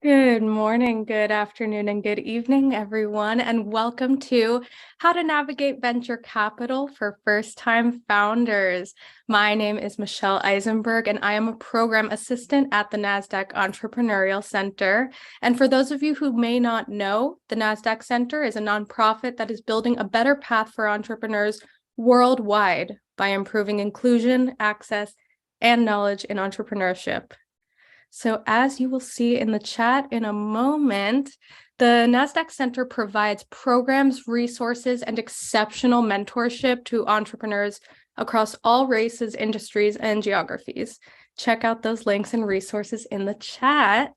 Good morning, good afternoon, and good evening, everyone, and welcome to How to Navigate Venture Capital for First-Time Founders. My name is Michelle Eisenberg, and I am a program assistant at the NASDAQ Entrepreneurial Center. And for those of you who may not know, the NASDAQ Center is a nonprofit that is building a better path for entrepreneurs worldwide by improving inclusion, access, and knowledge in entrepreneurship. So as you will see in the chat in a moment, the NASDAQ Center provides programs, resources, and exceptional mentorship to entrepreneurs across all races, industries, and geographies. Check out those links and resources in the chat.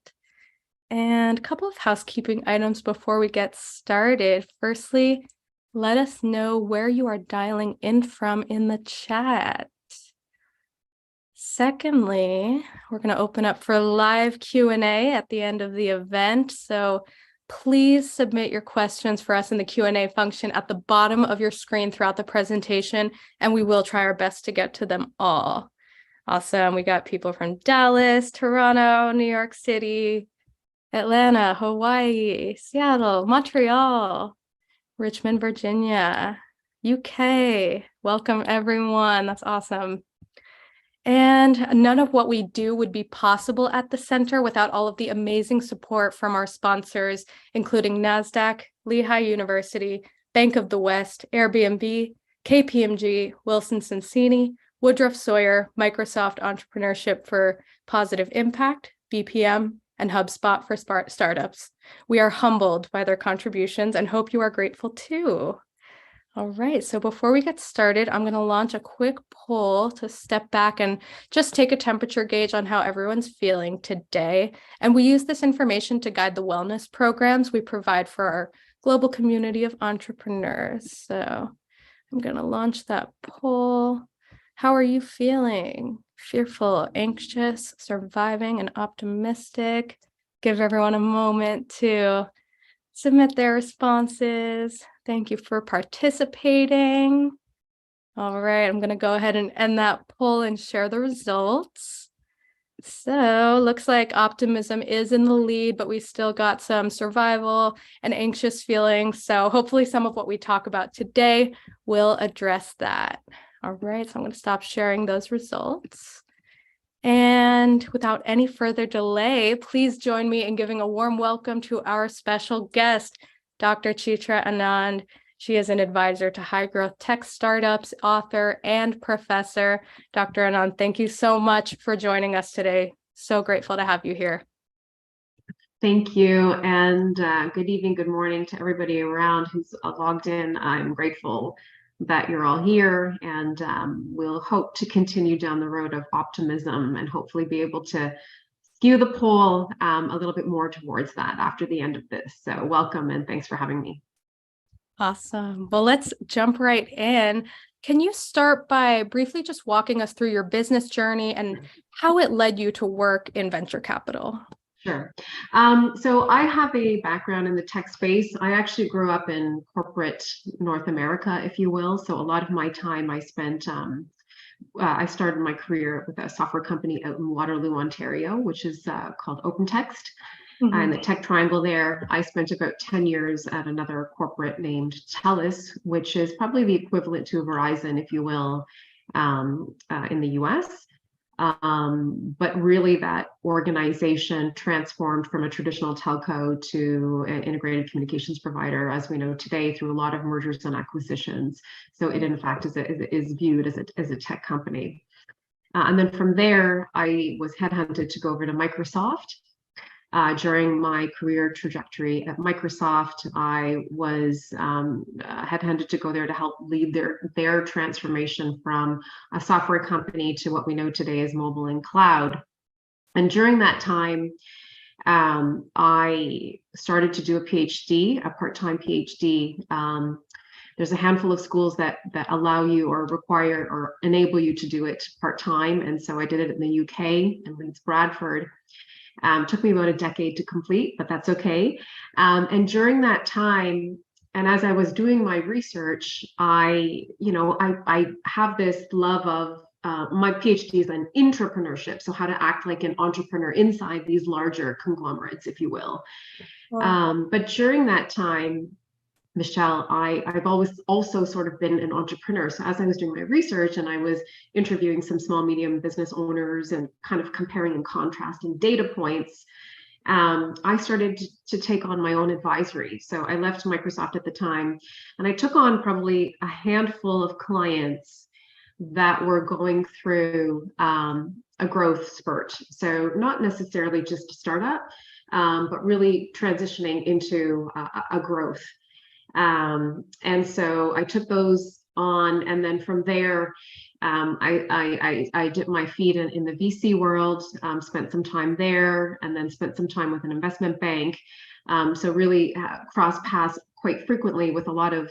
And a couple of housekeeping items before we get started. Firstly, let us know where you are dialing in from in the chat. Secondly, we're going to open up for live Q&A at the end of the event. So please submit your questions for us in the Q&A function at the bottom of your screen throughout the presentation, and we will try our best to get to them all. Awesome. We got people from Dallas, Toronto, New York City, Atlanta, Hawaii, Seattle, Montreal, Richmond, Virginia, UK. Welcome, everyone. That's awesome. And none of what we do would be possible at the center without all of the amazing support from our sponsors, including NASDAQ, Lehigh University, Bank of the West, Airbnb, KPMG, Wilson Sonsini, Woodruff Sawyer, Microsoft Entrepreneurship for Positive Impact, BPM, and HubSpot for startups. We are humbled by their contributions and hope you are grateful too. All right, so before we get started, I'm going to launch a quick poll to step back and just take a temperature gauge on how everyone's feeling today. And we use this information to guide the wellness programs we provide for our global community of entrepreneurs. So I'm going to launch that poll. How are you feeling? Fearful, anxious, surviving, and optimistic? Give everyone a moment to submit their responses. Thank you for participating. All right, I'm going to go ahead and end that poll and share the results. So looks like optimism is in the lead, but we still got some survival and anxious feelings. So hopefully some of what we talk about today will address that. All right, so I'm going to stop sharing those results. And without any further delay, please join me in giving a warm welcome to our special guest, Dr. Chitra Anand. She is an advisor to high-growth tech startups, author, and professor. Dr. Anand, thank you so much for joining us today. So grateful to have you here. Thank you, and good evening, good morning to everybody around who's logged in. I'm grateful that you're all here, and we'll hope to continue down the road of optimism and hopefully be able to skew the poll a little bit more towards that after the end of this. So welcome and thanks for having me. Awesome. Well, let's jump right in. Can you start by briefly just walking us through your business journey and how it led you to work in venture capital? Sure. So I have a background in the tech space. I actually grew up in corporate North America, if you will. So a lot of my time I spent, I started my career with a software company out in Waterloo, Ontario, which is called OpenText. In the tech triangle there, I spent about 10 years at another corporate named TELUS, which is probably the equivalent to Verizon, if you will, in the US. But really that organization transformed from a traditional telco to an integrated communications provider, as we know today, through a lot of mergers and acquisitions. So it in fact is viewed as a tech company. And then from there, I was headhunted to go over to Microsoft. During my career trajectory at Microsoft, I was headhunted to go there to help lead their transformation from a software company to what we know today as mobile and cloud. And during that time, I started to do a PhD, a part-time PhD. There's a handful of schools that allow you or require or enable you to do it part-time. And so I did it in the UK in Leeds, Bradford. Took me about a decade to complete, but that's okay. And during that time, and as I was doing my research, I have this love my PhD is in intrapreneurship, so how to act like an entrepreneur inside these larger conglomerates, if you will. Wow. But during that time, Michelle, I've always also sort of been an entrepreneur. So as I was doing my research and I was interviewing some small, medium business owners and kind of comparing and contrasting data points, I started to take on my own advisory. So I left Microsoft at the time, and I took on probably a handful of clients that were going through a growth spurt. So not necessarily just a startup, but really transitioning into a growth. And so I took those on, and then from there, I dipped my feet in the VC world, spent some time there, and then spent some time with an investment bank. So really crossed paths quite frequently with a lot of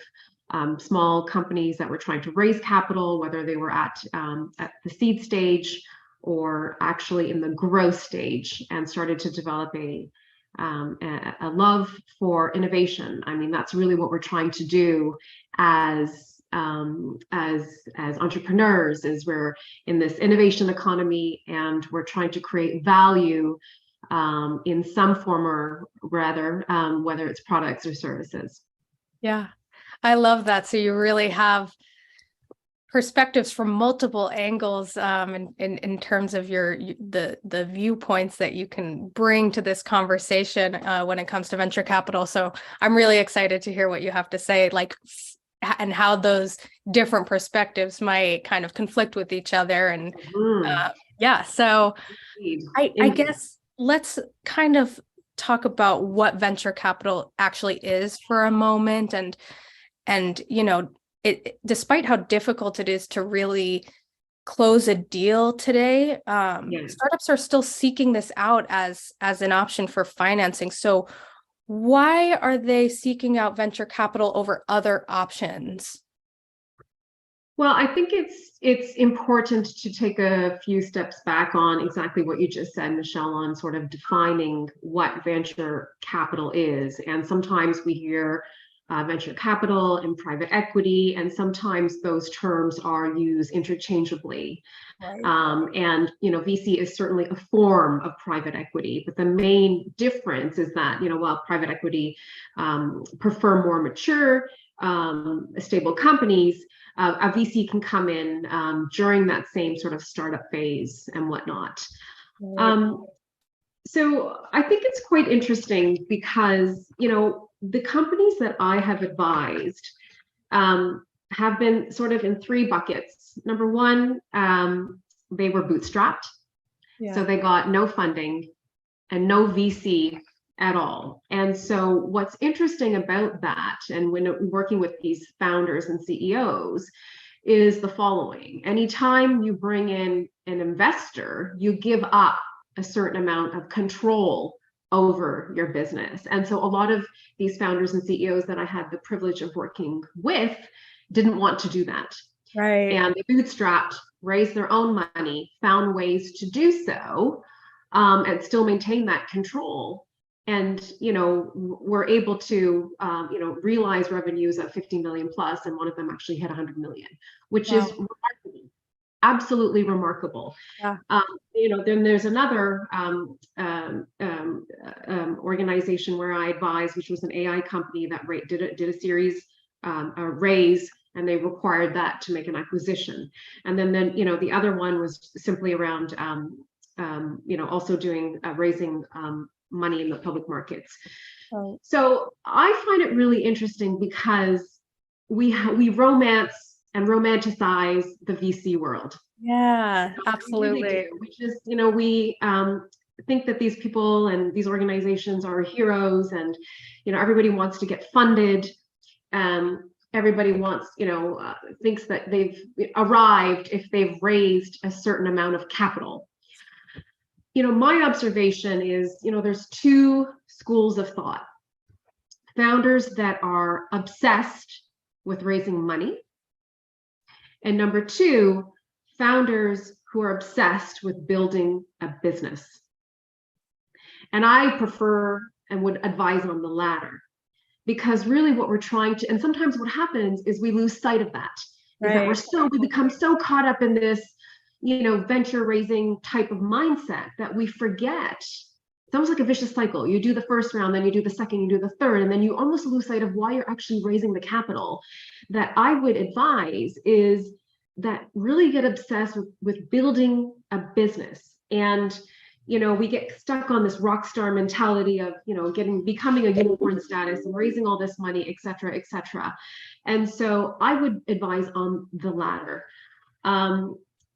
small companies that were trying to raise capital, whether they were at the seed stage or actually in the growth stage, and started to develop a love for innovation. I mean, that's really what we're trying to do as entrepreneurs, is we're in this innovation economy and we're trying to create value in some form or rather, whether it's products or services. Yeah, I love that. So you really have perspectives from multiple angles in terms of the viewpoints that you can bring to this conversation when it comes to venture capital. So I'm really excited to hear what you have to say, like, and how those different perspectives might kind of conflict with each other. And yeah, so I guess let's kind of talk about what venture capital actually is for a moment. And you know, despite how difficult it is to really close a deal today, startups are still seeking this out as an option for financing. So why are they seeking out venture capital over other options? Well, I think it's important to take a few steps back on exactly what you just said, Michelle, on sort of defining what venture capital is. And sometimes we hear venture capital and private equity, and sometimes those terms are used interchangeably. Right. And VC is certainly a form of private equity, but the main difference is that while private equity prefer more mature, stable companies, a VC can come in during that same sort of startup phase and whatnot. Right. So I think it's quite interesting because the companies that I have advised have been sort of in three buckets. Number one, they were bootstrapped. Yeah. So they got no funding and no VC at all. And so what's interesting about that, and when working with these founders and CEOs, is the following. Anytime you bring in an investor, you give up a certain amount of control over your business. And so a lot of these founders and CEOs that I had the privilege of working with didn't want to do that. Right. And they bootstrapped, raised their own money, found ways to do so, and still maintain that control. And, we're able to, realize revenues of 50 million plus, and one of them actually hit 100 million, which is remarkable. Absolutely remarkable. Yeah. Then there's another organization where I advised, which was an AI company that did a series a raise, and they required that to make an acquisition. And then the other one was simply around also doing raising money in the public markets. Right. So I find it really interesting because we romance and romanticize the VC world. Yeah, absolutely. We really do, which is, we think that these people and these organizations are heroes, and, everybody wants to get funded. Everybody wants, thinks that they've arrived if they've raised a certain amount of capital. My observation is, there's two schools of thought. Founders that are obsessed with raising money. And number two, founders who are obsessed with building a business. And I prefer and would advise on the latter, because really what we're trying to, and sometimes what happens is we lose sight of that, right. Is that we become so caught up in this, venture raising type of mindset that we forget. It's almost like a vicious cycle. You do the first round, then you do the second, you do the third, and then you almost lose sight of why you're actually raising the capital. That I would advise is that really get obsessed with building a business. And we get stuck on this rock star mentality of becoming a unicorn status and raising all this money, et cetera, et cetera. And so I would advise on the latter,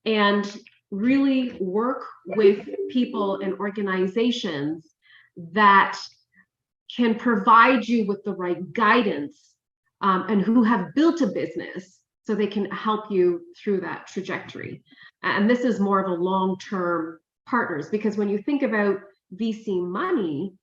and really work with people and organizations that can provide you with the right guidance, and who have built a business so they can help you through that trajectory. And this is more of a long-term partners, because when you think about VC money,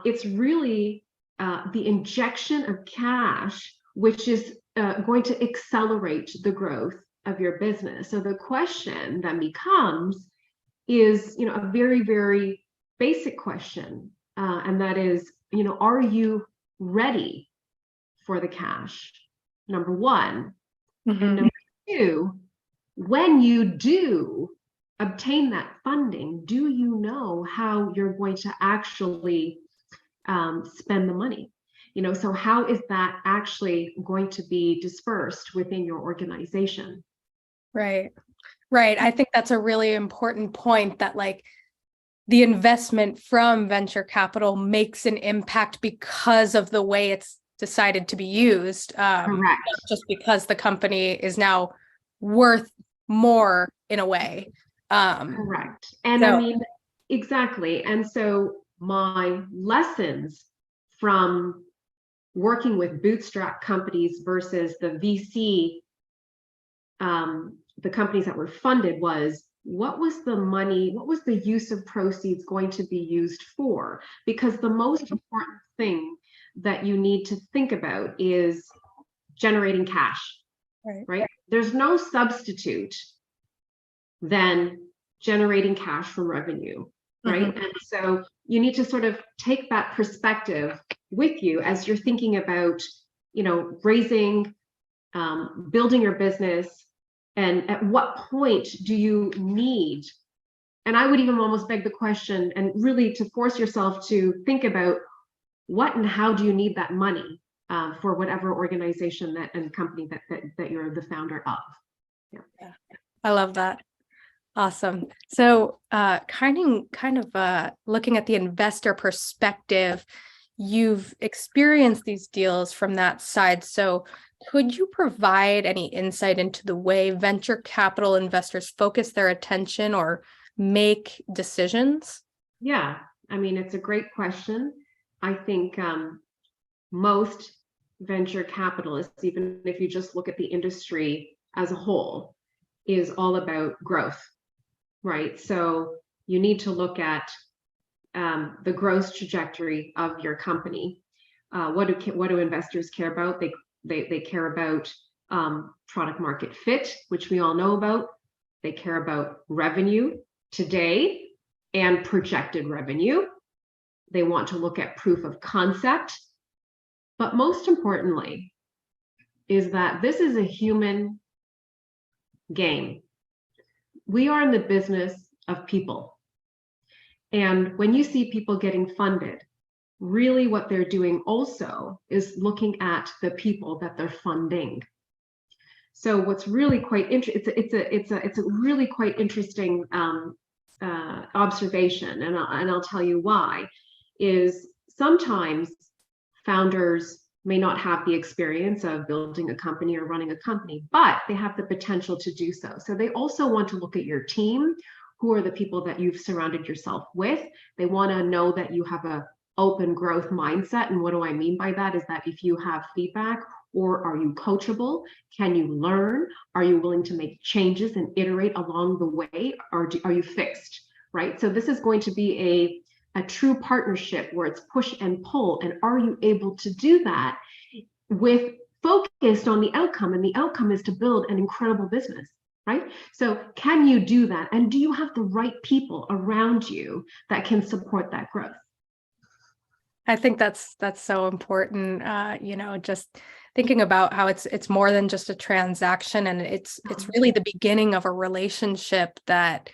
it's really the injection of cash, which is going to accelerate the growth of your business. So the question then becomes is, a very, very basic question, and that is, are you ready for the cash? Number one. Mm-hmm. And number two, when you do obtain that funding, do you know how you're going to actually spend the money? So how is that actually going to be dispersed within your organization? Right. I think that's a really important point, that like the investment from venture capital makes an impact because of the way it's decided to be used. Correct. Not just because the company is now worth more in a way. Correct. And exactly. And so my lessons from working with bootstrap companies versus the VC, the companies that were funded, was what was the use of proceeds going to be used for? Because the most important thing that you need to think about is generating cash, right? There's no substitute than generating cash from revenue, right? Mm-hmm. And so you need to sort of take that perspective with you as you're thinking about, raising, building your business, and at what point do you need, and I would even almost beg the question and really to force yourself to think about what and how do you need that money for whatever organization and company that you're the founder of. Yeah. I love that. Awesome. So kind of looking at the investor perspective, you've experienced these deals from that side. So could you provide any insight into the way venture capital investors focus their attention or make decisions? Yeah, it's a great question. I think most venture capitalists, even if you just look at the industry as a whole, is all about growth, right? So you need to look at the growth trajectory of your company. What do investors care about? They care about product market fit, which we all know about. They care about revenue today and projected revenue. They want to look at proof of concept. But most importantly is that this is a human game. We are in the business of people. And when you see people getting funded, really what they're doing also is looking at the people that they're funding. So what's really quite interesting, it's a really quite interesting observation, and I'll tell you why, is sometimes founders may not have the experience of building a company or running a company, but they have the potential to do so. So they also want to look at your team. Who are the people that you've surrounded yourself with? They want to know that you have a open growth mindset. And what do I mean by that is that if you have feedback, or are you coachable? Can you learn? Are you willing to make changes and iterate along the way? Or are you fixed, right? So this is going to be a true partnership where it's push and pull. And are you able to do that with focused on the outcome? And the outcome is to build an incredible business, right? So can you do that? And do you have the right people around you that can support that growth? I think that's so important. Just thinking about how it's more than just a transaction, and it's really the beginning of a relationship that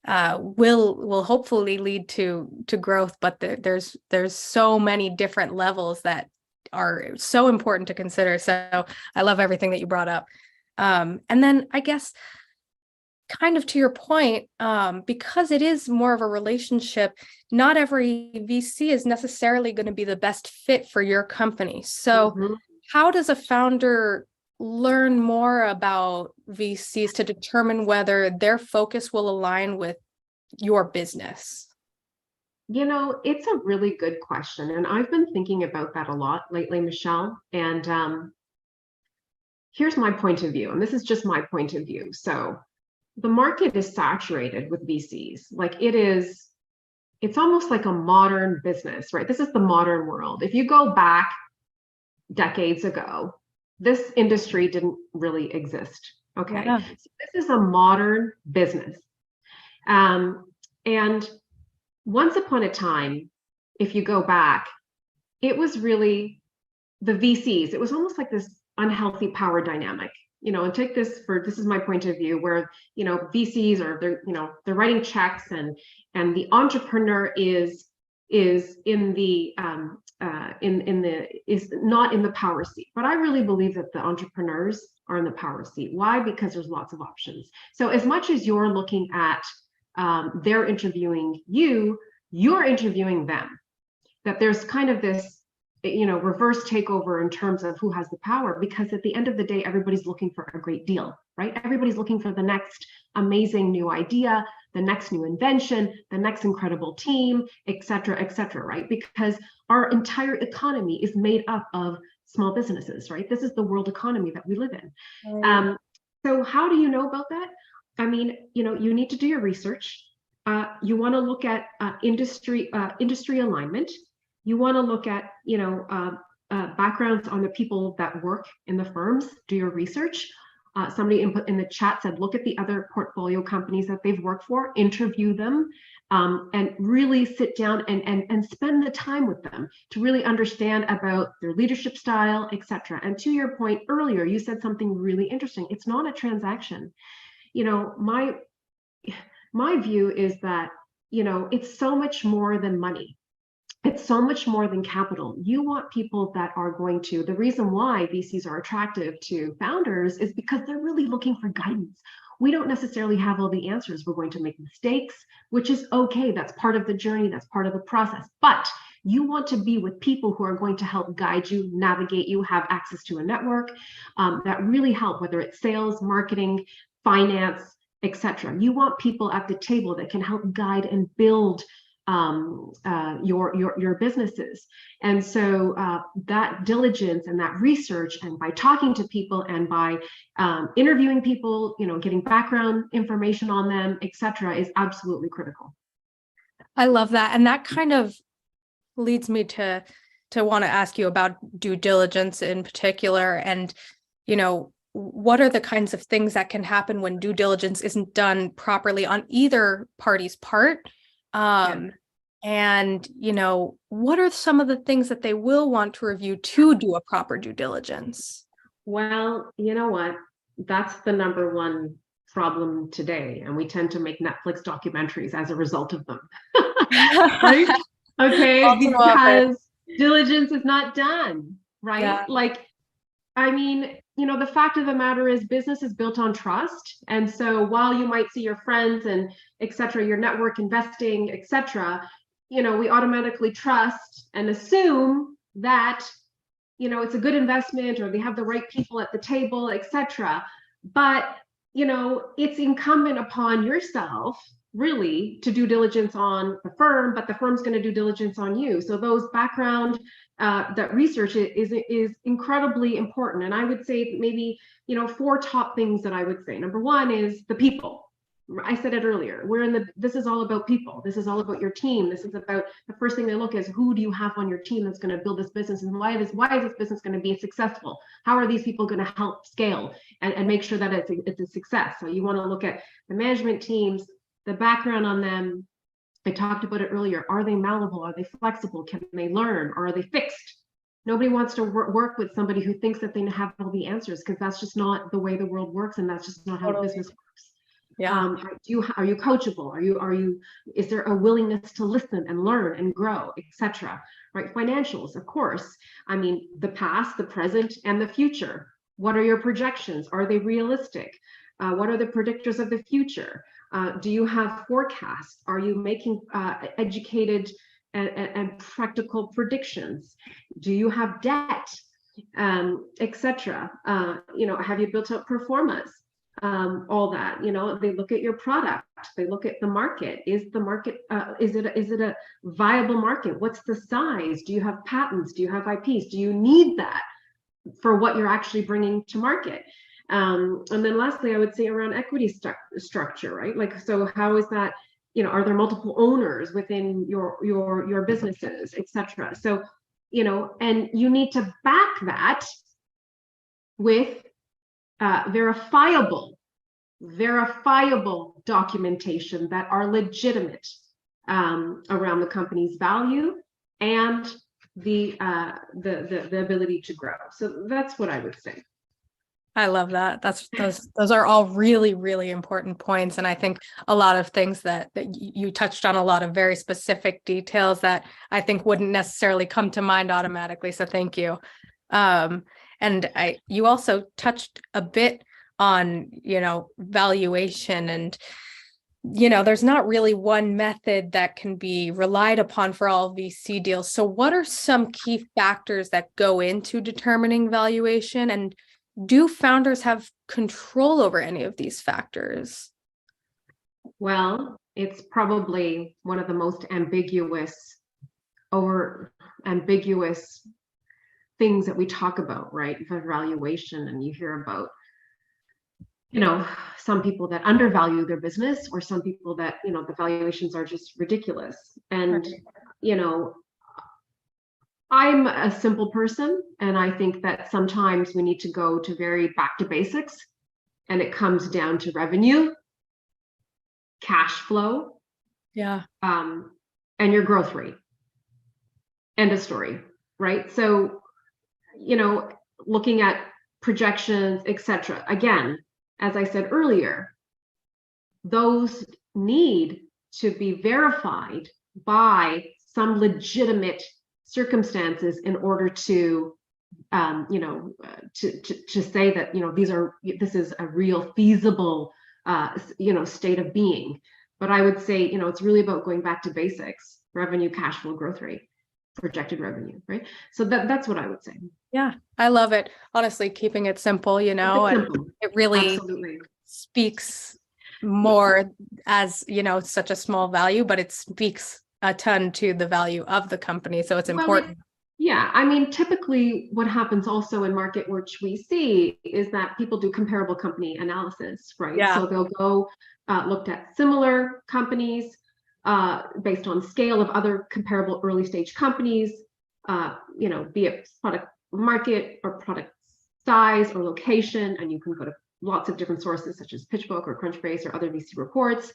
will hopefully lead to growth. But there's so many different levels that are so important to consider. So I love everything that you brought up. And then I guess kind of to your point, because it is more of a relationship, not every VC is necessarily going to be the best fit for your company. So Mhm. how does a founder learn more about VCs to determine whether their focus will align with your business? It's a really good question. And I've been thinking about that a lot lately, Michelle. And here's my point of view. And this is just my point of view. So the market is saturated with VCs. Like it's almost like a modern business, right? This is the modern world. If you go back decades ago, this industry didn't really exist. Okay. Yeah. So this is a modern business. And once upon a time, if you go back, it was really the VCs. It was almost like this unhealthy power dynamic. And take this is my point of view, where VCs are they're writing checks, and the entrepreneur is in the is not in the power seat. But I really believe that the entrepreneurs are in the power seat. Why? Because there's lots of options. So as much as you're looking at they're interviewing you, you're interviewing them. That there's kind of this reverse takeover in terms of who has the power, because at the end of the day, everybody's looking for a great deal, right? Everybody's looking for the next amazing new idea, the next new invention, the next incredible team, et cetera, right? Because our entire economy is made up of small businesses, right? This is the world economy that we live in. Right. So how do you know about that? I mean, you need to do your research. You want to look at industry alignment. You want to look at backgrounds on the people that work in the firms. Do your research. Somebody in the chat said, look at the other portfolio companies that they've worked for, interview them, and really sit down and spend the time with them to really understand about their leadership style, etc. And to your point earlier, you said something really interesting. It's not a transaction. My view is that it's so much more than money. It's so much more than capital. You want people that are going to, the reason why VCs are attractive to founders is because they're really looking for guidance. We don't necessarily have all the answers. We're going to make mistakes, which is okay. That's part of the journey. That's part of the process. But you want to be with people who are going to help guide you, navigate you, have access to a network that really help, whether it's sales, marketing, finance, etc. You want people at the table that can help guide and build your businesses. And so that diligence and that research, and by talking to people and by interviewing people, getting background information on them, etc., is absolutely critical. I love that. And that kind of leads me to want to ask you about due diligence in particular. And, what are the kinds of things that can happen when due diligence isn't done properly on either party's part? And, what are some of the things that they will want to review to do a proper due diligence? Well, you know what? That's the number one problem today. And we tend to make Netflix documentaries as a result of them. Right? Okay, Also because diligence is not done, right? Yeah. Like, I mean, the fact of the matter is business is built on trust. And so while you might see your friends and et cetera, your network investing, et cetera, we automatically trust and assume that, it's a good investment, or they have the right people at the table, et cetera. But, it's incumbent upon yourself really to do diligence on the firm, but the firm's going to do diligence on you. So those background, that research is incredibly important. And I would say maybe, 4 top things that I would say. Number one is the people. I said it earlier. This is all about people. This is all about your team. This is about, the first thing they look is, who do you have on your team that's going to build this business, and why is this business going to be successful? How are these people going to help scale and make sure that it's a success? So you want to look at the management teams, the background on them. I talked about it earlier. Are they malleable? Are they flexible? Can they learn? Or are they fixed? Nobody wants to work with somebody who thinks that they have all the answers, because that's just not the way the world works, and that's just not how Totally. business works. Yeah. Are you coachable? Is there a willingness to listen and learn and grow, etc.? Right? Financials, of course. I mean, the past, the present, and the future. What are your projections? Are they realistic? What are the predictors of the future? Do you have forecasts? Are you making educated and practical predictions? Do you have debt, etc.? Have you built up performance? All that, they look at your product, they look at the market. Is the market, is it a viable market? What's the size? Do you have patents? Do you have IPs? Do you need that for what you're actually bringing to market? And then lastly, I would say around equity structure, right? Like, so how is that, are there multiple owners within your businesses, etc.? So, and you need to back that with verifiable documentation that are legitimate around the company's value and the ability to grow. So that's what I would say. I love that. Those are all really, really important points. And I think a lot of things that you touched on, a lot of very specific details that I think wouldn't necessarily come to mind automatically. So thank you. And you also touched a bit on, valuation, and, there's not really one method that can be relied upon for all VC deals. So what are some key factors that go into determining valuation, and do founders have control over any of these factors? Well, it's probably one of the most ambiguous things that we talk about, right? For valuation, and you hear about, some people that undervalue their business, or some people that, the valuations are just ridiculous. And, I'm a simple person, and I think that sometimes we need to go to very back to basics, and it comes down to revenue, cash flow, Yeah. and your growth rate. End of story, right? So, looking at projections, etc. Again, as I said earlier, those need to be verified by some legitimate circumstances in order to to say that this is a real feasible state of being. But I would say, it's really about going back to basics: revenue, cash flow, growth rate, projected revenue, right? So that's what I would say. Yeah, I love it. Honestly, keeping it simple, and it really Absolutely speaks more as, such a small value, but it speaks a ton to the value of the company. So it's important. Yeah, I mean, typically what happens also in market, which we see, is that people do comparable company analysis, right? Yeah. So they'll go looked at similar companies based on scale of other comparable early stage companies, be it product market or product size or location, and you can go to lots of different sources such as PitchBook or Crunchbase or other VC reports.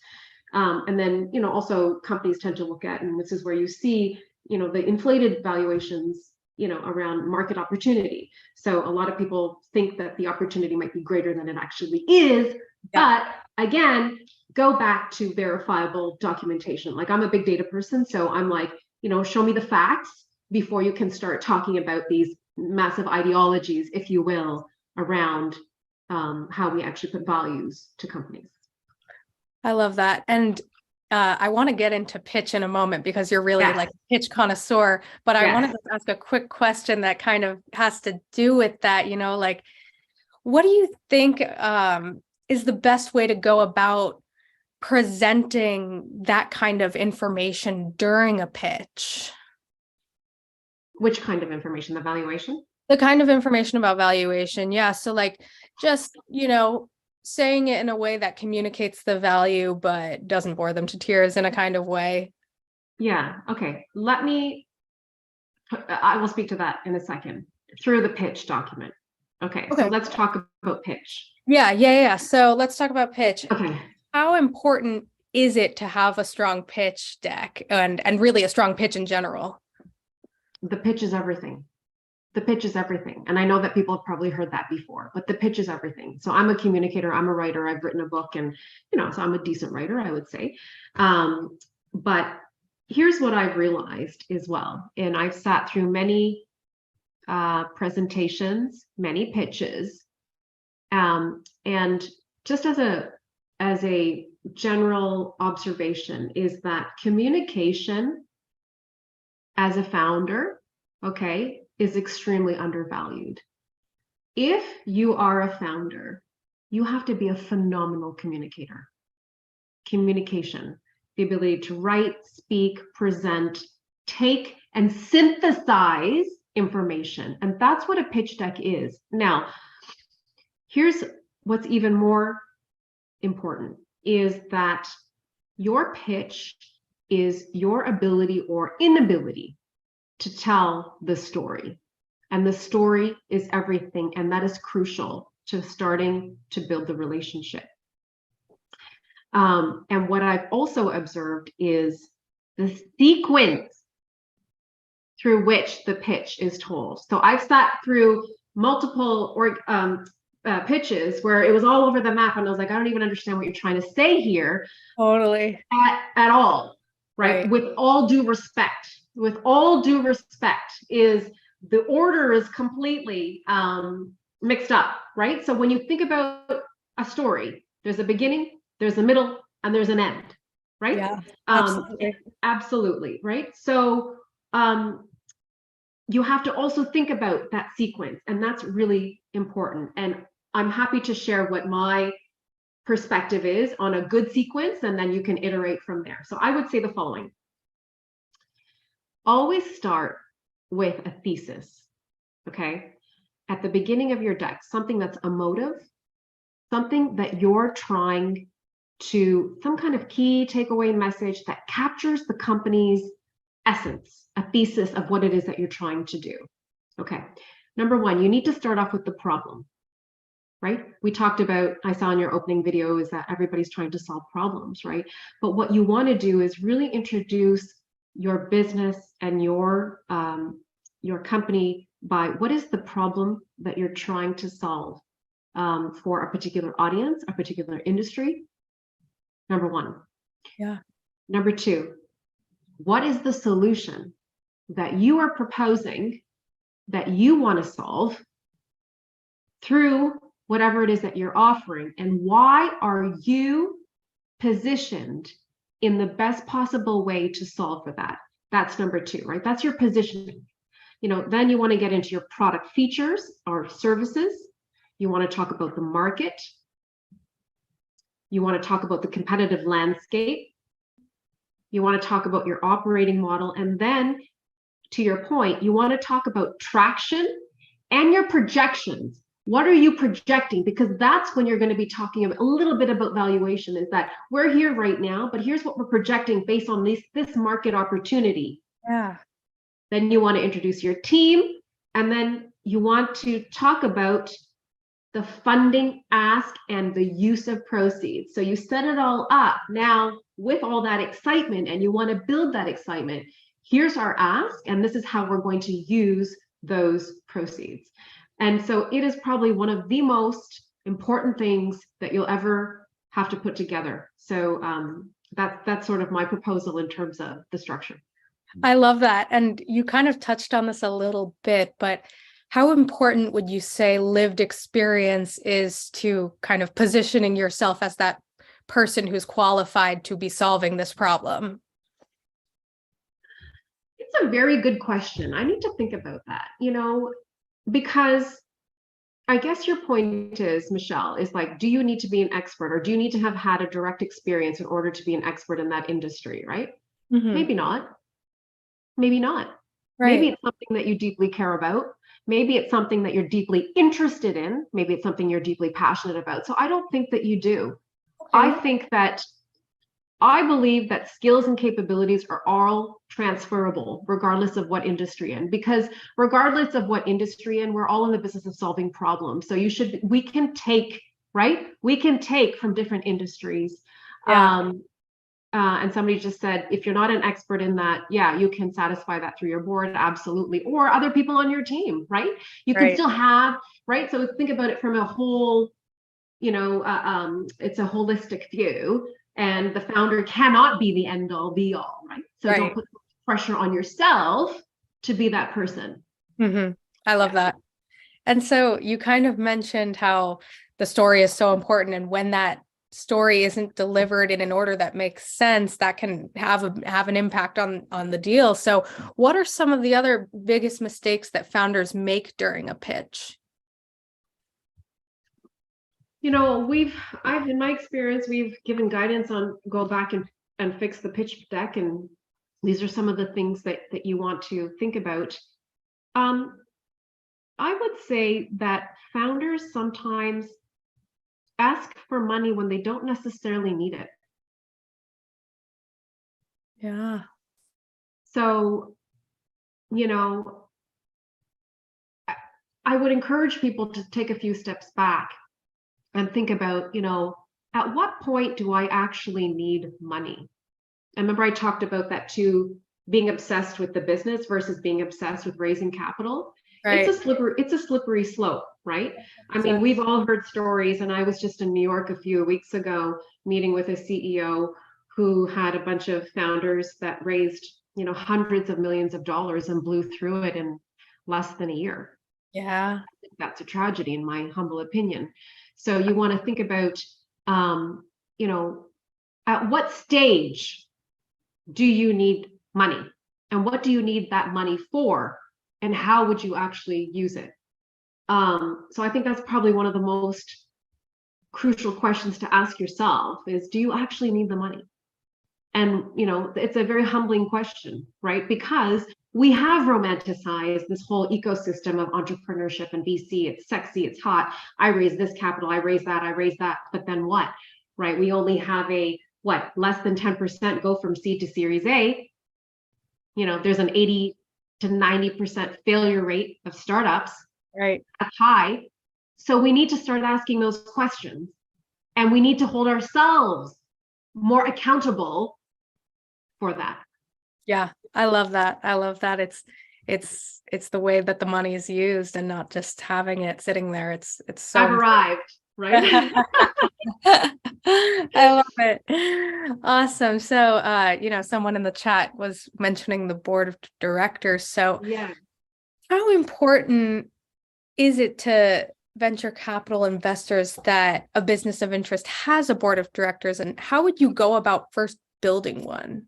And then, also companies tend to look at, and this is where you see, the inflated valuations, around market opportunity. So a lot of people think that the opportunity might be greater than it actually is. Yeah. But again, go back to verifiable documentation. Like, I'm a big data person, so I'm like, show me the facts before you can start talking about these massive ideologies, if you will, around how we actually put values to companies. I love that. And I want to get into pitch in a moment, because you're really like a pitch connoisseur, but I want to just ask a quick question that kind of has to do with that. Like, what do you think is the best way to go about presenting that kind of information during a pitch? Which kind of information? The valuation? The kind of information about valuation. Yeah. So like, just, saying it in a way that communicates the value, but doesn't bore them to tears in a kind of way. Yeah. Okay. I will speak to that in a second through the pitch document. Okay. So let's talk about pitch. Yeah. So let's talk about pitch. Okay. How important is it to have a strong pitch deck, and really a strong pitch in general? The pitch is everything. The pitch is everything. And I know that people have probably heard that before, but the pitch is everything. So I'm a communicator, I'm a writer, I've written a book, and so I'm a decent writer, I would say. But here's what I've realized as well. And I've sat through many presentations, many pitches. And just as a general observation is that communication as a founder, okay, is extremely undervalued. If you are a founder, you have to be a phenomenal communicator. Communication, the ability to write, speak, present, take, and synthesize information. And that's what a pitch deck is. Now, here's what's even more important is that your pitch is your ability or inability to tell the story. And the story is everything. And that is crucial to starting to build the relationship. And what I've also observed is the sequence through which the pitch is told. So I've sat through multiple pitches where it was all over the map, and I was like, I don't even understand what you're trying to say here. Totally. At all, right? With all due respect, is the order is completely mixed up, right? So when you think about a story, there's a beginning, there's a middle, and there's an end, right? Yeah, absolutely. Absolutely, right? So you have to also think about that sequence, and that's really important. And I'm happy to share what my perspective is on a good sequence, and then you can iterate from there. So I would say the following. Always start with a thesis, okay? At the beginning of your deck, something that's emotive, something that you're trying to, some kind of key takeaway message that captures the company's essence, a thesis of what it is that you're trying to do. Okay, number one, you need to start off with the problem, right? We talked about, I saw in your opening video, is that everybody's trying to solve problems, right? But what you want to do is really introduce your business and your company by what is the problem that you're trying to solve for a particular audience, a particular industry. Number one. Yeah. Number two, what is the solution that you are proposing that you want to solve through whatever it is that you're offering, and why are you positioned in the best possible way to solve for that? That's number two, right? That's your positioning. Then you want to get into your product features or services. You want to talk about the market. You want to talk about the competitive landscape. You want to talk about your operating model. And then, to your point, you want to talk about traction and your projections. What are you projecting? Because that's when you're going to be talking about a little bit about valuation, is that we're here right now, but here's what we're projecting based on this market opportunity. Yeah. Then you want to introduce your team, and then you want to talk about the funding ask and the use of proceeds. So you set it all up now with all that excitement, and you want to build that excitement. Here's our ask, and this is how we're going to use those proceeds. And so it is probably one of the most important things that you'll ever have to put together. So that's sort of my proposal in terms of the structure. I love that. And you kind of touched on this a little bit, but how important would you say lived experience is to kind of positioning yourself as that person who's qualified to be solving this problem? It's a very good question. I need to think about that, because I guess your point is, Michelle, is like, do you need to be an expert, or do you need to have had a direct experience in order to be an expert in that industry, right? Mm-hmm. Maybe not. Maybe not. Right. Maybe it's something that you deeply care about. Maybe it's something that you're deeply interested in. Maybe it's something you're deeply passionate about. So I don't think that you do. Okay. I believe that skills and capabilities are all transferable, regardless of what industry in, because regardless of what industry in, we're all in the business of solving problems. So we can take from different industries. Yeah. and somebody just said, if you're not an expert in that, yeah, you can satisfy that through your board, absolutely, or other people on your team, right? You can still have, right? So think about it from a whole, it's a holistic view, and the founder cannot be the end all be all, right? So don't put pressure on yourself to be that person. I love that. And so you kind of mentioned how the story is so important, and when that story isn't delivered in an order that makes sense, that can have an impact on the deal. So what are some of the other biggest mistakes that founders make during a pitch? In my experience, we've given guidance on go back and fix the pitch deck, and these are some of the things that you want to think about. I would say that founders sometimes ask for money when they don't necessarily need it. Yeah. So, I would encourage people to take a few steps back and think about, at what point do I actually need money? I remember I talked about that too, being obsessed with the business versus being obsessed with raising capital. Right. It's a slippery slope, right? I mean, we've all heard stories, and I was just in New York a few weeks ago meeting with a CEO who had a bunch of founders that raised, hundreds of millions of dollars and blew through it in less than a year. Yeah. I think that's a tragedy, in my humble opinion. So you want to think about, at what stage do you need money, and what do you need that money for, and how would you actually use it? So I think that's probably one of the most crucial questions to ask yourself is, do you actually need the money? And, it's a very humbling question, right? Because we have romanticized this whole ecosystem of entrepreneurship and VC. It's sexy, it's hot. I raise this capital, I raise that, but then what, right? We only have less than 10% go from seed to Series A. There's an 80 to 90% failure rate of startups. Right. That's high. So we need to start asking those questions, and we need to hold ourselves more accountable for that. Yeah, I love that. It's the way that the money is used, and not just having it sitting there. It's so I've arrived, right? I love it. Awesome. So someone in the chat was mentioning the board of directors. So yeah, how important is it to venture capital investors that a business of interest has a board of directors, and how would you go about first building one?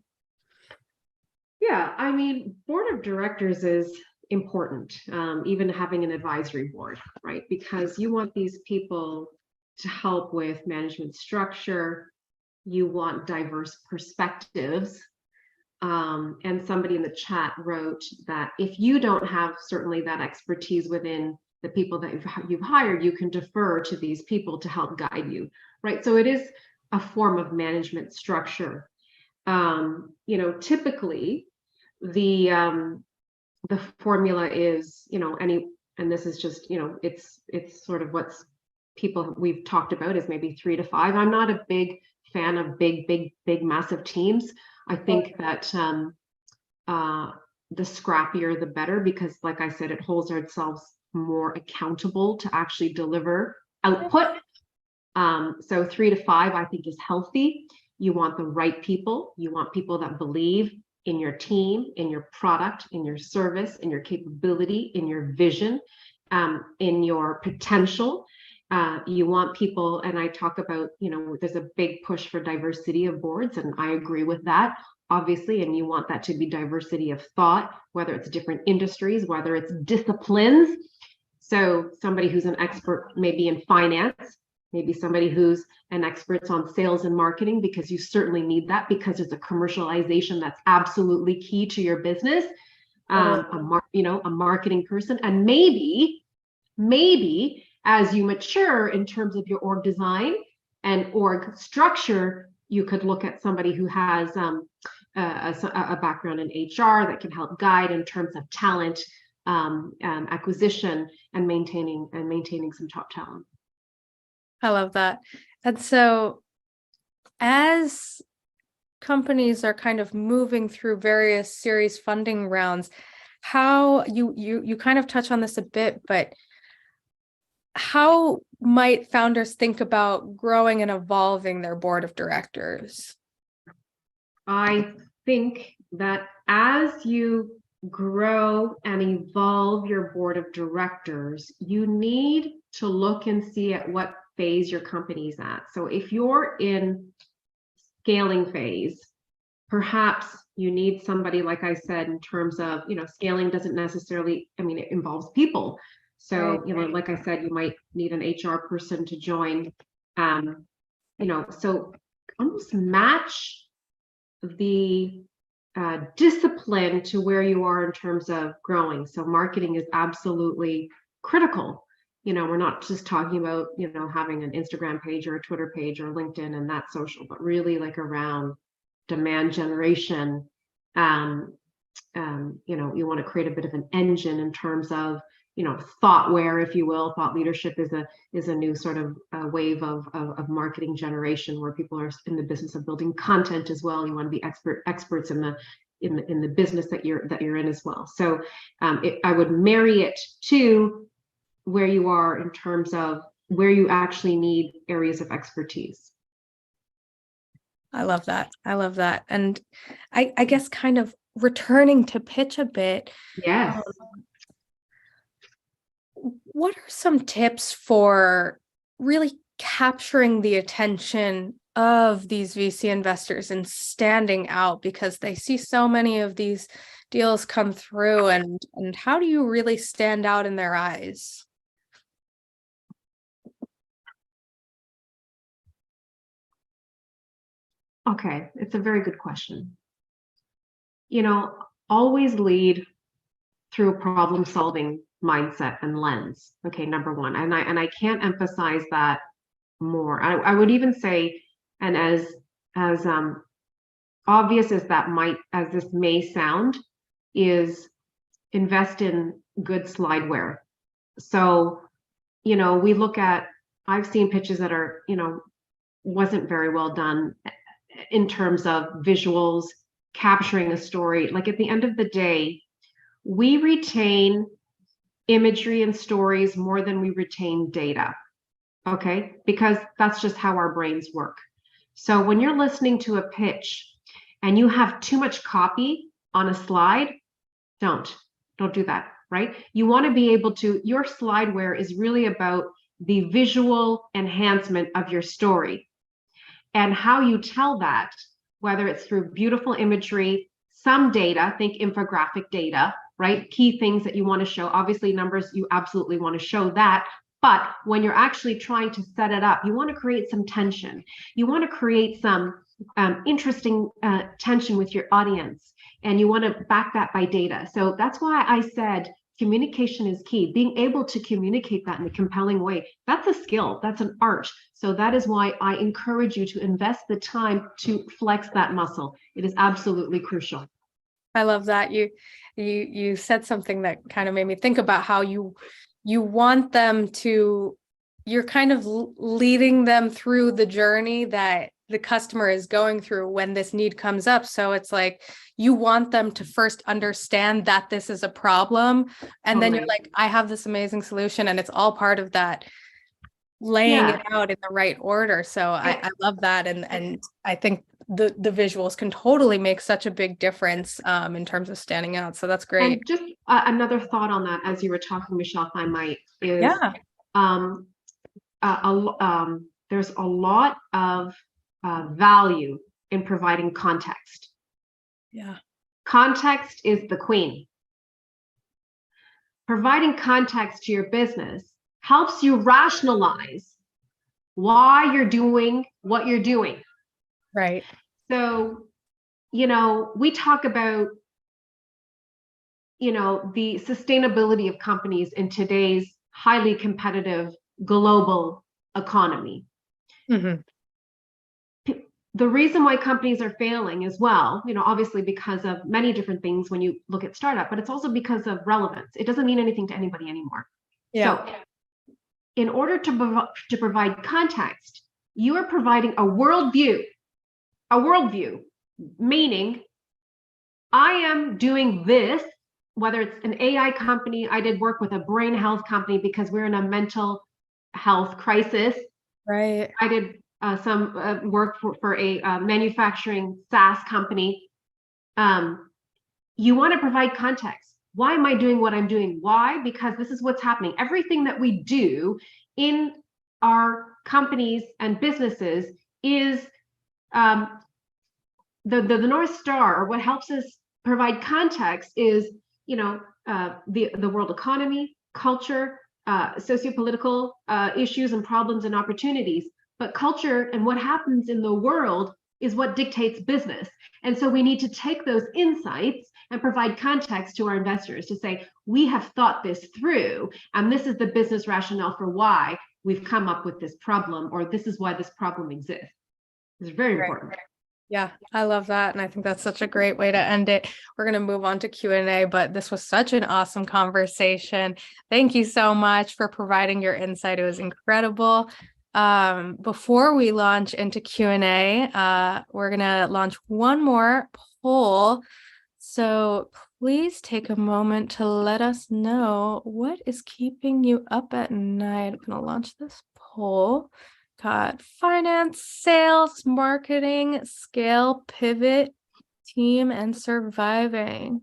Yeah, I mean, board of directors is important, even having an advisory board, right? Because you want these people to help with management structure. You want diverse perspectives. And somebody in the chat wrote that if you don't have certainly that expertise within the people that you've hired, you can defer to these people to help guide you, right? So it is a form of management structure. Typically the formula is, and this is just, it's sort of what's people we've talked about is maybe 3 to 5. I'm not a big fan of big massive teams. I think that the scrappier the better, because like I said, it holds ourselves more accountable to actually deliver output. So 3 to 5 I think is healthy. You want the right people. You want people that believe in your team, in your product, in your service, in your capability, in your vision, in your potential. You want people, and I talk about, there's a big push for diversity of boards, and I agree with that, obviously, and you want that to be diversity of thought, whether it's different industries, whether it's disciplines. So somebody who's an expert maybe in finance, maybe somebody who's an expert on sales and marketing, because you certainly need that, because there's a commercialization that's absolutely key to your business. A marketing person, and maybe as you mature in terms of your org design and org structure, you could look at somebody who has a background in HR that can help guide in terms of talent acquisition and maintaining some top talent. I love that. And so as companies are kind of moving through various series funding rounds, how you kind of touch on this a bit, but how might founders think about growing and evolving their board of directors? I think that as you grow and evolve your board of directors, you need to look and see at what phase your company's at. So if you're in scaling phase, perhaps you need somebody, like I said, in terms of, scaling doesn't necessarily, it involves people. So, Right. like I said, you might need an HR person to join. So almost match the discipline to where you are in terms of growing. So marketing is absolutely critical. We're not just talking about, having an Instagram page or a Twitter page or LinkedIn and that social, but really like around demand generation. You want to create a bit of an engine in terms of, thoughtware, if you will. Thought leadership is a new sort of wave of marketing generation, where people are in the business of building content as well. You want to be experts in the business that you're in as well. So I would marry it to where you are in terms of where you actually need areas of expertise. I love that. I love that. And I guess kind of returning to pitch a bit. Yes. What are some tips for really capturing the attention of these VC investors and standing out, because they see so many of these deals come through, and how do you really stand out in their eyes? Okay, it's a very good question. Always lead through a problem-solving mindset and lens. Okay, number one, and I can't emphasize that more. I would even say, and as obvious as this may sound, is invest in good slideware. So, we look at, I've seen pitches that are, wasn't very well done in terms of visuals, capturing a story. Like, at the end of the day, we retain imagery and stories more than we retain data. Okay, because that's just how our brains work. So when you're listening to a pitch and you have too much copy on a slide, don't do that, right? You want to be able to, your slideware is really about the visual enhancement of your story, and how you tell that, whether it's through beautiful imagery, some data, think infographic data, right? Key things that you want to show. Obviously, numbers, you absolutely want to show that. But when you're actually trying to set it up, you want to create some tension. You want to create some interesting tension with your audience, and you want to back that by data. So that's why I said communication is key. Being able to communicate that in a compelling way, that's a skill, that's an art. So that is why I encourage you to invest the time to flex that muscle. It is absolutely crucial. I love that. You said something that kind of made me think about how you want them to, you're kind of leading them through the journey that the customer is going through when this need comes up. So it's like, you want them to first understand that this is a problem. And then you're like, I have this amazing solution. And it's all part of that laying it out in the right order. So I love that. And I think the visuals can totally make such a big difference in terms of standing out. So that's great. And just another thought on that, as you were talking, Michelle, if I might, is there's a lot of value in providing context. Yeah. Context is the queen. Providing context to your business helps you rationalize why you're doing what you're doing. Right. So, we talk about, the sustainability of companies in today's highly competitive global economy. Mm-hmm. The reason why companies are failing as well, obviously because of many different things when you look at startup, but it's also because of relevance. It doesn't mean anything to anybody anymore. Yeah. So in order to provide context, you are providing a worldview meaning I am doing this, whether it's an AI company. I did work with a brain health company because we're in a mental health crisis. Right. I did some work for a manufacturing SaaS company. You want to provide context. Why am I doing what I'm doing? Why? Because this is what's happening. Everything that we do in our companies and businesses is the North Star, or what helps us provide context is, the world economy, culture, sociopolitical issues and problems and opportunities. But culture and what happens in the world is what dictates business. And so we need to take those insights and provide context to our investors to say, we have thought this through, and this is the business rationale for why we've come up with this problem, or this is why this problem exists. It's very important. Yeah, I love that. And I think that's such a great way to end it. We're going to move on to Q&A, but this was such an awesome conversation. Thank you so much for providing your insight. It was incredible. Before we launch into Q&A, we're going to launch one more poll. So please take a moment to let us know what is keeping you up at night. I'm going to launch this poll. Got finance, sales, marketing, scale, pivot, team, and surviving.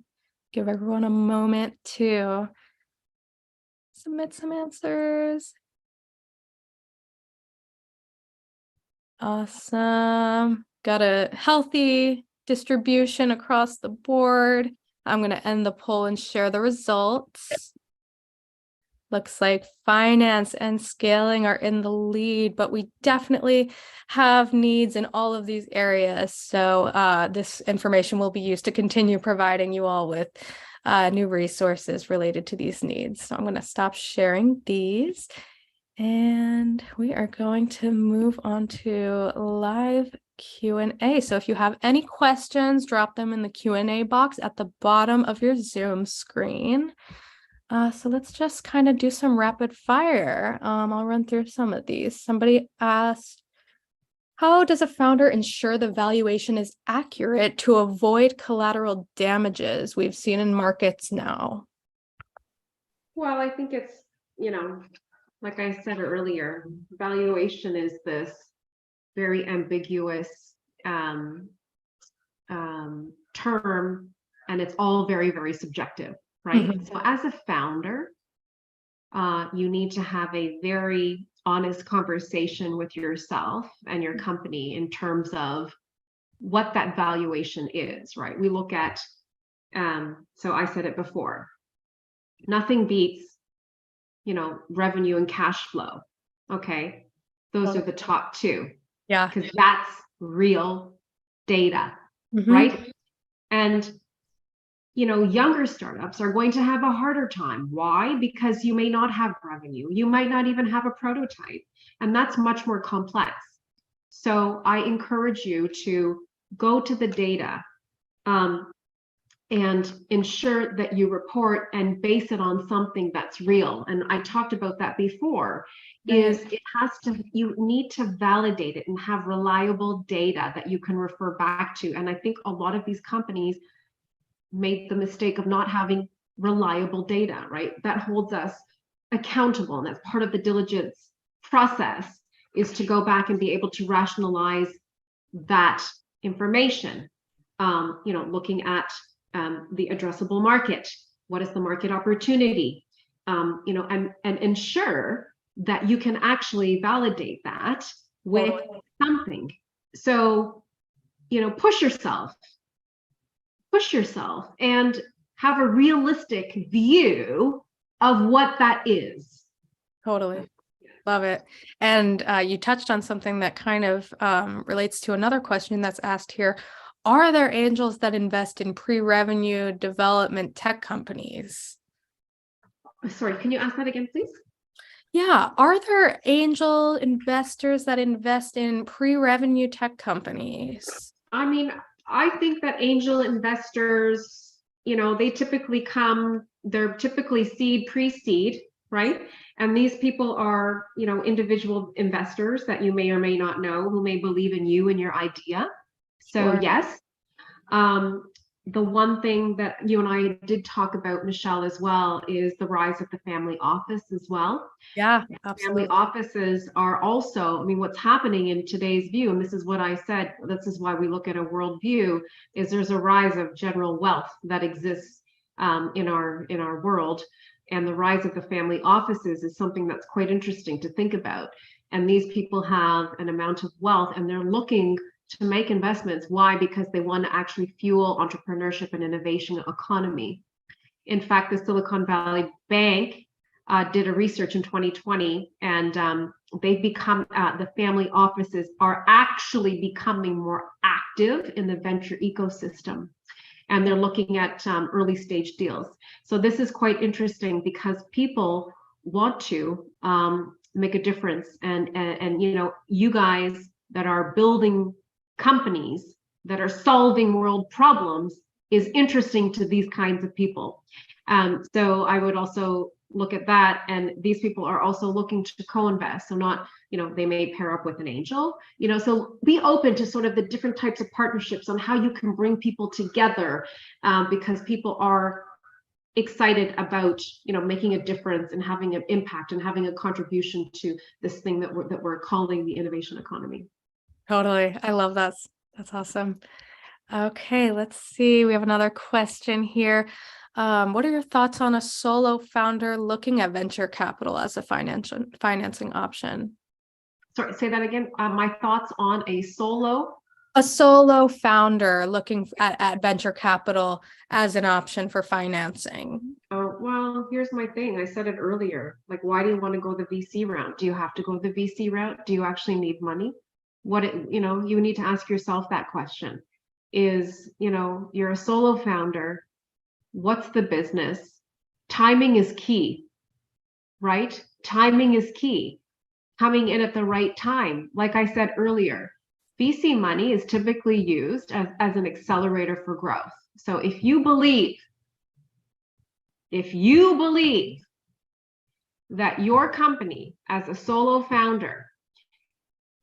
Give everyone a moment to submit some answers. Awesome. Got a healthy distribution across the board. I'm going to end the poll and share the results. Looks like finance and scaling are in the lead, but we definitely have needs in all of these areas. So this information will be used to continue providing you all with new resources related to these needs. So I'm going to stop sharing these, and we are going to move on to live Q&A. So if you have any questions, drop them in the Q&A box at the bottom of your Zoom screen. So let's just kind of do some rapid fire. I'll run through some of these. Somebody asked, how does a founder ensure the valuation is accurate to avoid collateral damages we've seen in markets now? Well, I think it's, like I said earlier, valuation is this very ambiguous term, and it's all very, very subjective. Right. Mm-hmm. So as a founder, you need to have a very honest conversation with yourself and your company in terms of what that valuation is, right? We look at, so I said it before, nothing beats, revenue and cash flow. Okay. Those are the top two. Yeah. Because that's real data, mm-hmm. right? And younger startups are going to have a harder time. Why? Because you may not have revenue. You might not even have a prototype. And that's much more complex. So I encourage you to go to the data and ensure that you report and base it on something that's real. And I talked about that before, is you need to validate it and have reliable data that you can refer back to. And I think a lot of these companies made the mistake of not having reliable data, right? That holds us accountable. And that's part of the diligence process, is to go back and be able to rationalize that information. Looking at the addressable market. What is the market opportunity? And ensure that you can actually validate that with something. So, push yourself and have a realistic view of what that is. Totally. Love it. And you touched on something that kind of relates to another question that's asked here. Are there angels that invest in pre-revenue development tech companies? Sorry, can you ask that again, please? Yeah. Are there angel investors that invest in pre-revenue tech companies? I mean, I think that angel investors, they typically they're typically seed, pre-seed, right? And these people are, individual investors that you may or may not know, who may believe in you and your idea. So yes, The one thing that you and I did talk about, Michelle, as well, is the rise of the family office as well. Yeah, Family absolutely. offices are also, I mean, what's happening in today's view, and this is what I said, this is why we look at a world view, is there's a rise of general wealth that exists in our world. And the rise of the family offices is something that's quite interesting to think about. And these people have an amount of wealth and they're looking to make investments. Why? Because they want to actually fuel entrepreneurship and innovation economy. In fact, the Silicon Valley Bank did a research in 2020, and they've become, the family offices are actually becoming more active in the venture ecosystem. And they're looking at early stage deals. So this is quite interesting because people want to make a difference. And you know, you guys that are building companies that are solving world problems is interesting to these kinds of people. So I would also look at that, and these people are also looking to co-invest. So not, you know, they may pair up with an angel, you know, so be open to sort of the different types of partnerships on how you can bring people together, because people are excited about, you know, making a difference and having an impact and having a contribution to this thing that we're calling the innovation economy. Totally. I love that. That's awesome. Okay, let's see. We have another question here. What are your thoughts on a solo founder looking at venture capital as a financing option? Sorry, say that again. My thoughts on a solo. A solo founder looking at venture capital as an option for financing. Well, here's my thing. I said it earlier. Like, why do you want to go the VC route? Do you have to go the VC route? Do you actually need money? You know, you need to ask yourself that question. Is, you know, you're a solo founder. What's the business? Timing is key, right? Timing is key. Coming in at the right time. Like I said earlier, VC money is typically used as an accelerator for growth. So if you believe that your company as a solo founder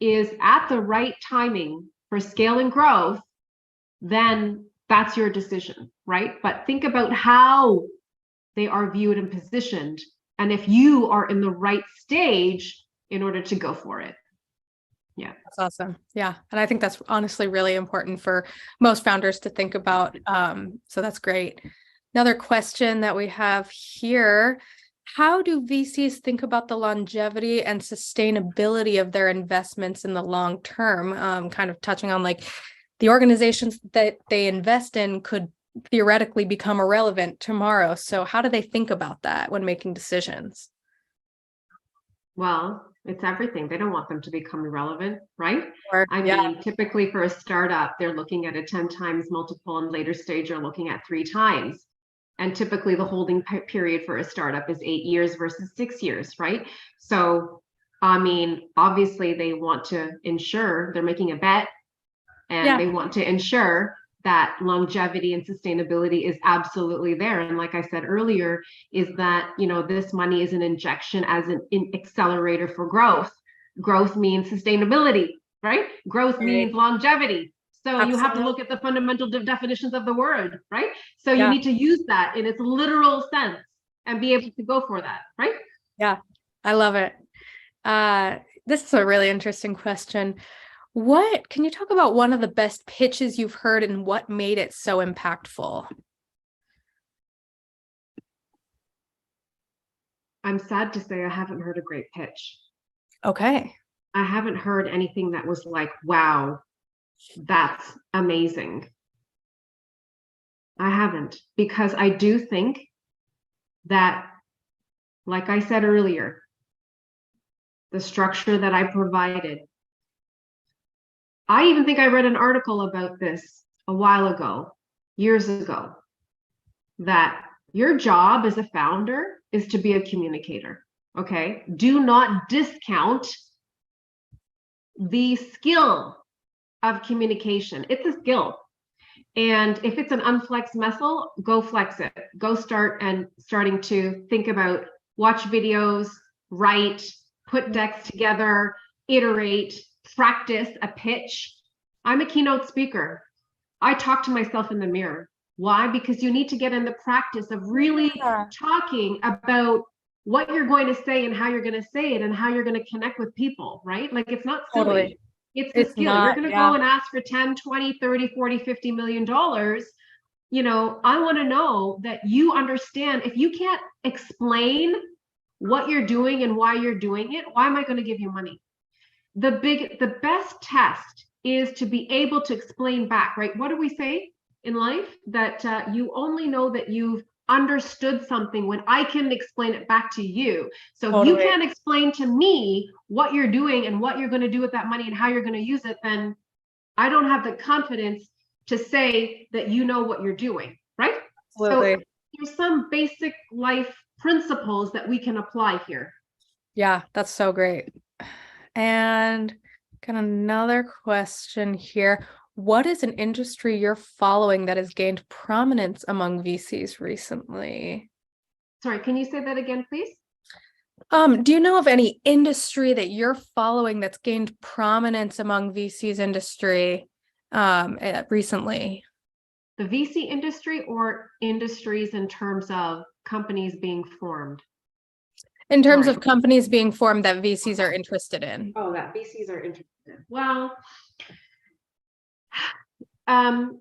is at the right timing for scale and growth, then that's your decision, right? But think about how they are viewed and positioned, and if you are in the right stage in order to go for it. Yeah. That's awesome. Yeah. And I think that's honestly really important for most founders to think about. So that's great. Another question that we have here. How do VCs think about the longevity and sustainability of their investments in the long term? Kind of touching on like the organizations that they invest in could theoretically become irrelevant tomorrow. So how do they think about that when making decisions? Well, it's everything. They don't want them to become irrelevant, right? Or, I yeah. mean, typically for a startup, they're looking at a 10 times multiple, and later stage are looking at 3 times. And typically the holding period for a startup is 8 years versus 6 years, right? So, I mean, obviously they want to ensure they're making a bet, and they want to ensure that longevity and sustainability is absolutely there. And like I said earlier, is that, you know, this money is an injection as an accelerator for growth. Growth means sustainability, right? Growth means longevity. So you have to look at the fundamental definitions of the word, right? So you need to use that in its literal sense and be able to go for that, right? Yeah, I love it. This is a really interesting question. What can you talk about one of the best pitches you've heard and what made it so impactful? I'm sad to say I haven't heard a great pitch. Okay. I haven't heard anything that was like, wow, that's amazing. I haven't, because I do think that, like I said earlier, the structure that I provided, I even think I read an article about this a while ago, years ago, that your job as a founder is to be a communicator. Okay. Do not discount the skill of communication. It's a skill. And if it's an unflexed muscle, go flex it. Go starting to think about, watch videos, write, put decks together, iterate, practice a pitch. I'm a keynote speaker. I talk to myself in the mirror. Why? Because you need to get in the practice of really talking about what you're going to say and how you're going to say it and how you're going to connect with people, right? Like it's not silly. Totally. It's the It's skill. You're not, going to yeah, go and ask for 10, 20, 30, 40, 50 million dollars. You know, I want to know that you understand. If you can't explain what you're doing and why you're doing it, why am I going to give you money? The best test is to be able to explain back, right? What do we say in life? That you only know that you've understood something when I can explain it back to you. So if you totally. can't explain to me what you're doing and what you're going to do with that money and how you're going to use it, then I don't have the confidence to say that you know what you're doing, right? So Absolutely. there's some basic life principles that we can apply here. Yeah, that's so great. And got another question here. What is an industry you're following that has gained prominence among VCs recently? Sorry, can you say that again, please? Do you know of any industry that you're following that's gained prominence among VCs industry recently? The VC industry or industries in terms of companies being formed? In terms Sorry. of companies being formed that VCs are interested in. Oh, that VCs are interested in. Well, um,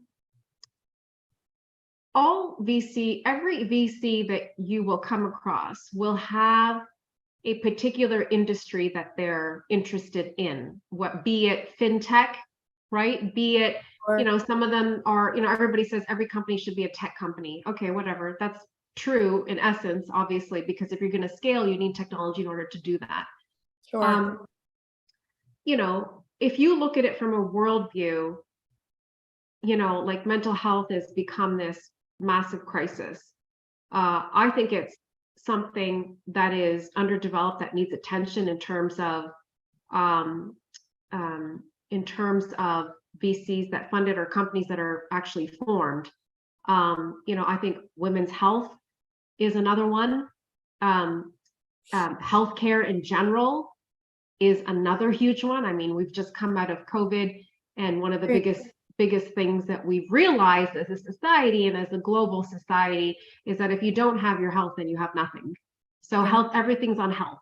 every VC that you will come across will have a particular industry that they're interested in, what be it fintech, right? Be it, you know, some of them are, you know, everybody says every company should be a tech company. Okay, whatever. That's true in essence, obviously, because if you're going to scale, you need technology in order to do that. Sure. You know, if you look at it from a worldview, you know, like mental health has become this massive crisis. I think it's something that is underdeveloped that needs attention um, in terms of VCs that fund it or companies that are actually formed. You know, I think women's health is another one. Healthcare in general is another huge one. I mean, we've just come out of COVID, and one of the biggest things that we've realized as a society and as a global society is that if you don't have your health, then you have nothing. So health, everything's on health,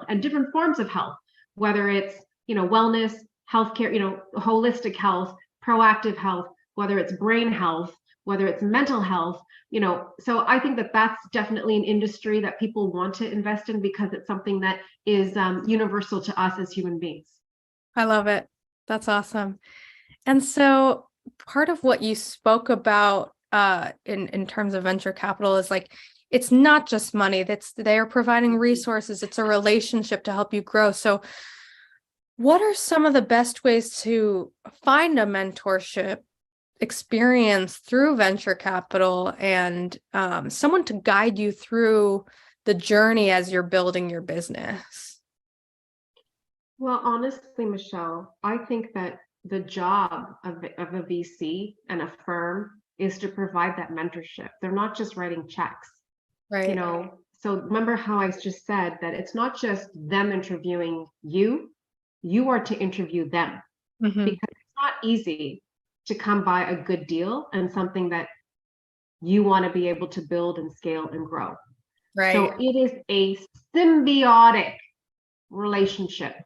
and different forms of health, whether it's, you know, wellness, healthcare, you know, holistic health, proactive health, whether it's brain health, whether it's mental health, you know. So I think that that's definitely an industry that people want to invest in because it's something that is universal to us as human beings. I love it. That's awesome. And so part of what you spoke about in terms of venture capital is like it's not just money, that's they're providing resources, it's a relationship to help you grow. So what are some of the best ways to find a mentorship experience through venture capital and someone to guide you through the journey as you're building your business? Well, honestly, Michelle, I think that the job of a VC and a firm is to provide that mentorship. They're not just writing checks, you Right. know. So remember how I just said that it's not just them interviewing you, you are to interview them, Mm-hmm. because it's not easy to come by a good deal and something that you want to be able to build and scale and grow. Right. So it is a symbiotic relationship.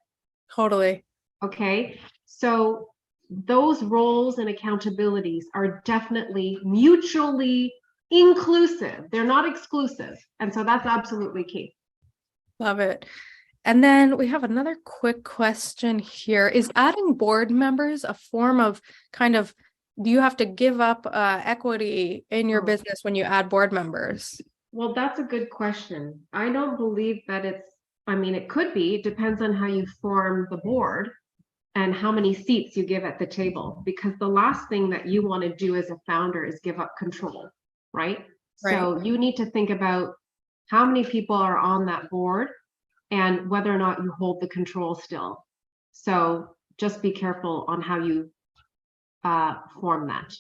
Totally. Okay, so those roles and accountabilities are definitely mutually inclusive. They're not exclusive. And so that's absolutely key. Love it. And then we have another quick question here. Is adding board members a form of kind of, do you have to give up equity in your business when you add board members? Well, that's a good question. I don't believe that I mean, it could be, it depends on how you form the board and how many seats you give at the table, because the last thing that you want to do as a founder is give up control, right? Right. So you need to think about how many people are on that board and whether or not you hold the control still. So just be careful on how you form that.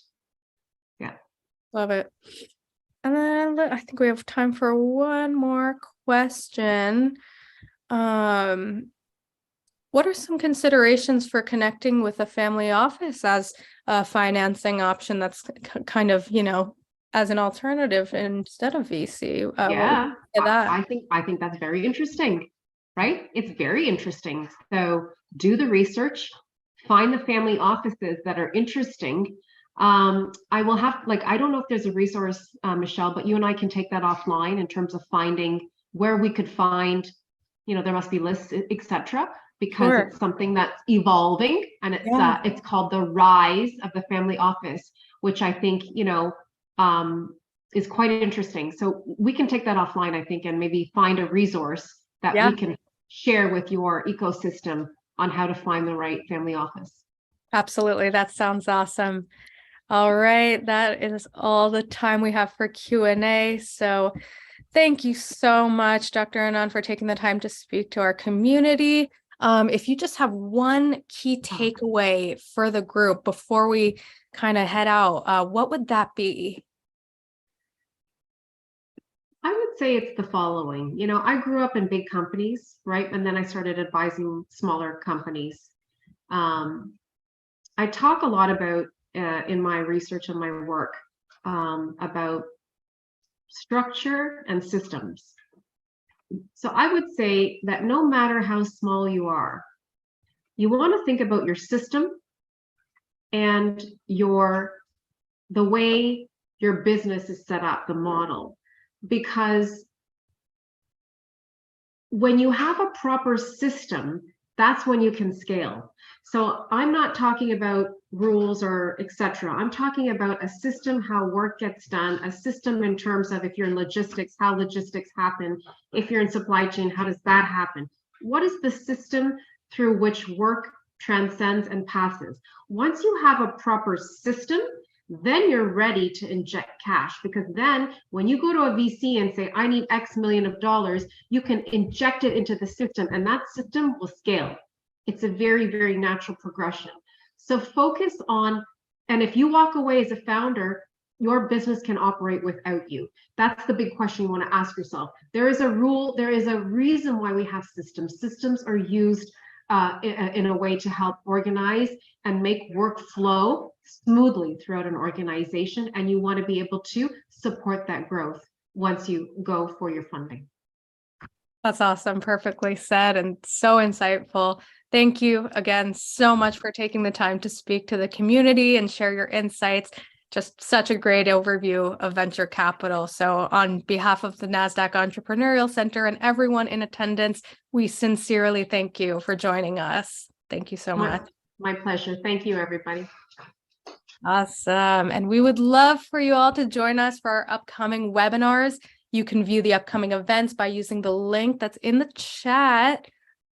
Yeah. Love it. And then I think we have time for one more question. What are some considerations for connecting with a family office as financing option that's kind of, as an alternative instead of VC. What would Yeah, you say to that? I think that's very interesting, right? It's very interesting. So do the research, find the family offices that are interesting. I will have, like, I don't know if there's a resource, Michelle, but you and I can take that offline in terms of finding where we could find, there must be lists, etc., because Sure. it's something that's evolving, and Yeah. it's called the rise of the family office, which I think, is quite interesting. So we can take that offline, I think, and maybe find a resource that Yeah. we can share with your ecosystem on how to find the right family office. Absolutely. That sounds awesome. All right. That is all the time we have for Q&A. So thank you so much, Dr. Anand, for taking the time to speak to our community. If you just have one key takeaway for the group before we kind of head out, what would that be? I would say it's the following. I grew up in big companies, right? And then I started advising smaller companies. I talk a lot about in my research and my work about structure and systems. So I would say that no matter how small you are, you want to think about your system and the way your business is set up, the model, because when you have a proper system, that's when you can scale. So I'm not talking about rules or etc. I'm talking about a system, how work gets done, a system in terms of if you're in logistics, how logistics happen. If you're in supply chain, how does that happen? What is the system through which work transcends and passes? Once you have a proper system, then you're ready to inject cash, because then when you go to a VC and say, I need X million of dollars, you can inject it into the system and that system will scale. It's a very, very natural progression. So focus on, and if you walk away as a founder, your business can operate without you. That's the big question you want to ask yourself. There is a rule, there is a reason why we have systems. Systems are used in a way to help organize and make work flow smoothly throughout an organization. And you want to be able to support that growth once you go for your funding. That's awesome. Perfectly said and so insightful. Thank you again so much for taking the time to speak to the community and share your insights. Just such a great overview of venture capital. So on behalf of the NASDAQ Entrepreneurial Center and everyone in attendance, we sincerely thank you for joining us. Thank you so much. My pleasure. Thank you, everybody. Awesome. And we would love for you all to join us for our upcoming webinars. You can view the upcoming events by using the link that's in the chat.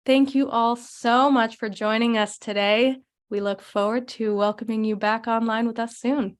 Thank you all so much for joining us today. We look forward to welcoming you back online with us soon.